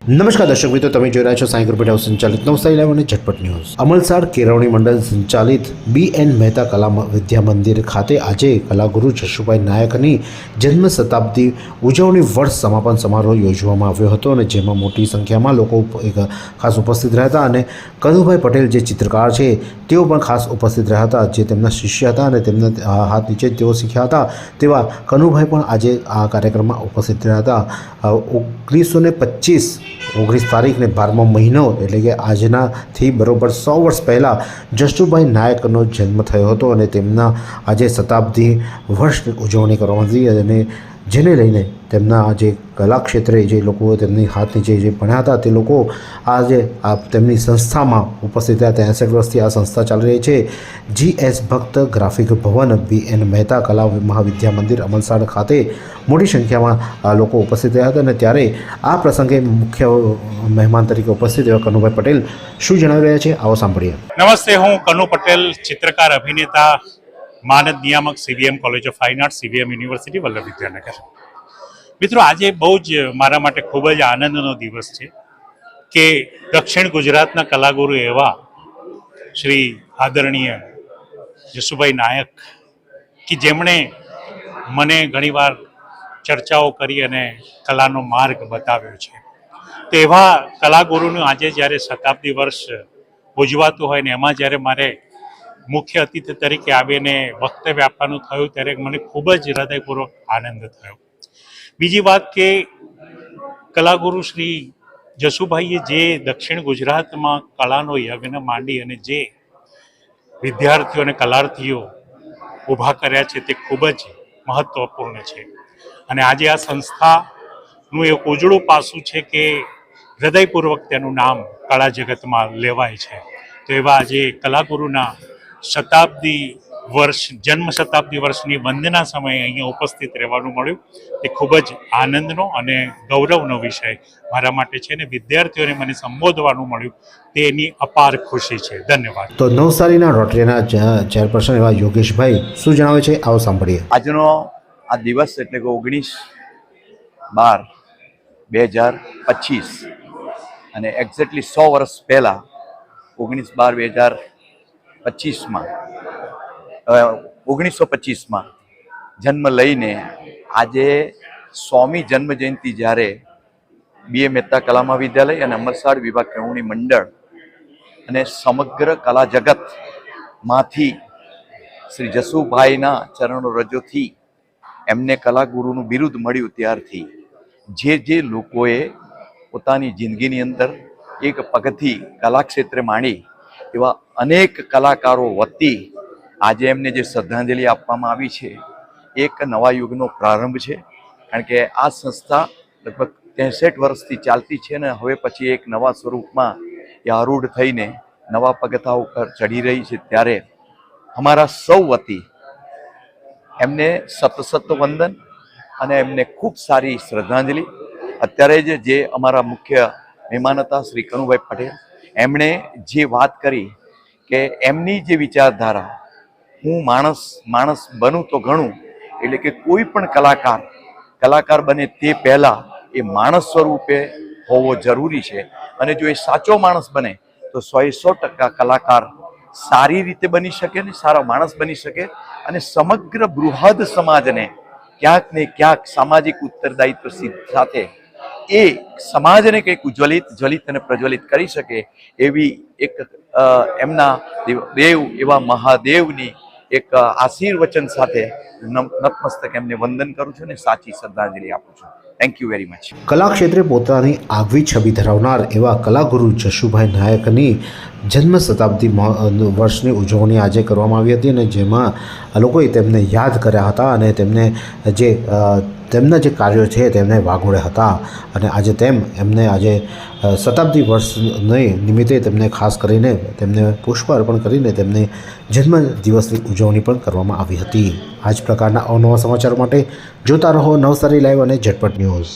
નમસ્કાર દર્શક મિત્રો, તમે જોઈ રહ્યા છો સાંઈ ગ્રુપ હાઉસ સંચાલિત નવસારી લાઈવ અને ઝટપટ ન્યૂઝ। અમલસાડ કેળવણી મંડળ સંચાલિત BN મહેતા કલા વિદ્યા મંદિર ખાતે આજે કલાગુરુ જશુભાઈ નાયકની જન્મ શતાબ્દી ઉજવણી વર્ષ સમાપન સમારોહ યોજવામાં આવ્યો હતો અને જેમાં મોટી સંખ્યામાં લોકો ખાસ ઉપસ્થિત રહ્યા હતા અને કનુભાઈ પટેલ જે ચિત્રકાર છે તેઓ પણ ખાસ ઉપસ્થિત રહ્યા હતા, જે તેમના શિષ્ય હતા અને તેમના હાથ નીચે તેઓ શીખ્યા હતા તેવા કનુભાઈ પણ આજે આ કાર્યક્રમમાં ઉપસ્થિત રહ્યા હતા। 1925 તારીખ ને 12મો મહિનો એટલે કે આજનાથી બરોબર 100 વર્ષ પહેલાં જશુભાઈ નાયકનો જન્મ થયો હતો અને તેમના આજે શતાબ્દી વર્ષની ઉજવણી કરવામાં આવી અને જેને લઈને તેમના જે કલા ક્ષેત્રે જે લોકો તેમની હાથ નીચે જે ભણ્યા હતા તે લોકો આજે તેમની સંસ્થામાં ઉપસ્થિત રહ્યા। 63 વર્ષથી આ સંસ્થા ચાલી રહી છે। GS ભક્ત ગ્રાફિક ભવન BN મહેતા કલા મહાવિદ્યા મંદિર અમલસાડ ખાતે મોટી સંખ્યામાં લોકો ઉપસ્થિત રહ્યા હતા અને ત્યારે આ પ્રસંગે મુખ્ય મહેમાન તરીકે ઉપસ્થિત એવા કનુભાઈ પટેલ શું જણાવી રહ્યા છે, આવો સાંભળીએ। નમસ્તે, હું કનુ પટેલ, ચિત્રકાર, અભિનેતા, માનદ નિયામક, CVM college of fine arts, CVM university, Vallabh Vidyanagar. મિત્રો, આજે બહુ જ મારા માટે ખૂબ જ આનંદનો દિવસ છે કે દક્ષિણ ગુજરાતના કલાગુરુ એવા શ્રી આદરણીય જશુભાઈ નાયક કે જેમણે મને ઘણીવાર ચર્ચાઓ કરી અને કલાનો માર્ગ બતાવ્યો છે, તેવા કલાગુરુનું આજે જ્યારે શતાબ્દી વર્ષ ઉજવાતું હોય ને એમાં જ્યારે મારે મુખ્ય અતિથિ તરીકે આવીને વક્તવ્ય આપવાનું થયું ત્યારે મને ખૂબ જ હૃદયપૂર્વક આનંદ થયો। બીજી વાત કે કલાગુરુ શ્રી જશુભાઈએ જે દક્ષિણ ગુજરાતમાં કલાનો યજ્ઞ માંડી અને જે વિદ્યાર્થીઓ અને કલાર્થીઓ ઊભા કર્યા છે તે ખૂબ જ મહત્વપૂર્ણ છે અને આજે આ સંસ્થાનું એક ઉજળું પાસું છે કે હૃદયપૂર્વક તેનું નામ કળા જગતમાં લેવાય છે। તો એવા આજે કલાગુરુના શતાબ્દી વર્ષ જન્મ શતાબ્દી વર્ષની વંદના સમયે અહીંયા ઉપસ્થિત રહેવાનું મળ્યું તે ખૂબ જ આનંદનો અને ગૌરવનો વિષય મારા માટે છે અને વિદ્યાર્થીઓને મને સંબોધવાનું મળ્યું તેની અપાર ખુશી છે। ધન્યવાદ। તો નવસારીના રોટરીના ચેરપર્સન એવા યોગેશભાઈ શું જણાવે છે, આવો સાંભળીએ। આજનો આ દિવસ એટલે કે 19/12/2025 અને એક્ઝેક્ટલી 100 વર્ષ પહેલાં 1925માં જન્મ લઈને આજે સ્વામી જન્મ જયંતિ જ્યારે BA મહેતા કલા મહાવિદ્યાલય અને અમરસાડ વિભાગ કેળવણી મંડળ અને સમગ્ર કલા જગતમાંથી શ્રી જશુભાઈના ચરણો રજોથી એમને કલાગુરુનું બિરુદ મળ્યું ત્યારથી જે લોકોએ પોતાની જિંદગીની અંદર એક પગથી કલા ક્ષેત્રે માંડી એવા અનેક કલાકારો વતી આજે એમને જે શ્રદ્ધાંજલિ આપવામાં આવી છે એક નવા યુગનો પ્રારંભ છે, કારણ કે આ સંસ્થા લગભગ 63 વર્ષથી ચાલતી છે ને હવે પછી એક નવા સ્વરૂપમાં એ આરૂઢ થઈને નવા પગથા ઉપર ચડી રહી છે। ત્યારે અમારા સૌ વતી એમને સત વંદન અને એમને ખૂબ સારી શ્રદ્ધાંજલિ। અત્યારે જે અમારા મુખ્ય મહેમાન હતા શ્રી કનુભાઈ પટેલ, એમણે જે વાત કરી કે એમની જે વિચારધારા હું માણસ બનું તો ઘણું, એટલે કે કોઈ પણ કલાકાર બને તે પહેલાં એ માણસ સ્વરૂપે હોવો જરૂરી છે અને જો એ સાચો માણસ બને તો 100% કલાકાર સારી રીતે બની શકે ને સારા માણસ બની શકે અને સમગ્ર બૃહદ સમાજને ક્યાંક ને ક્યાંક સામાજિક ઉત્તરદાયિત્વ સાથે એ સમાજને કંઈક જ્વલિત અને પ્રજ્વલિત કરી શકે એવી એક એમના દેવ એવા મહાદેવની એક આશીર્વચન સાથે નતમસ્તક એમને વંદન કરું છું અને સાચી શ્રદ્ધાંજલિ આપું છું। Thank you very much. કલા ક્ષેત્રે પોતાની આગવી છબી ધરાવનાર એવા કલાગુરુ જશુભાઈ નાયકની જન્મ શતાબ્દી વર્ષની ઉજવણી આજે કરવામાં આવી હતી અને જેમાં લોકોએ તેમને યાદ કર્યા હતા અને તેમના જે કાર્યો છે તેમને વાગોળ્યા હતા અને આજે એમને આજે શતાબ્દી વર્ષને નિમિત્તે તેમને ખાસ કરીને તેમને પુષ્પ અર્પણ કરીને તેમને જન્મ દિવસની ઉજવણી પણ કરવામાં આવી હતી। આ જ પ્રકારના અવનવા સમાચારો માટે જોતા રહો નવસારી લાઈવ અને ઝટપટ ન્યૂઝ।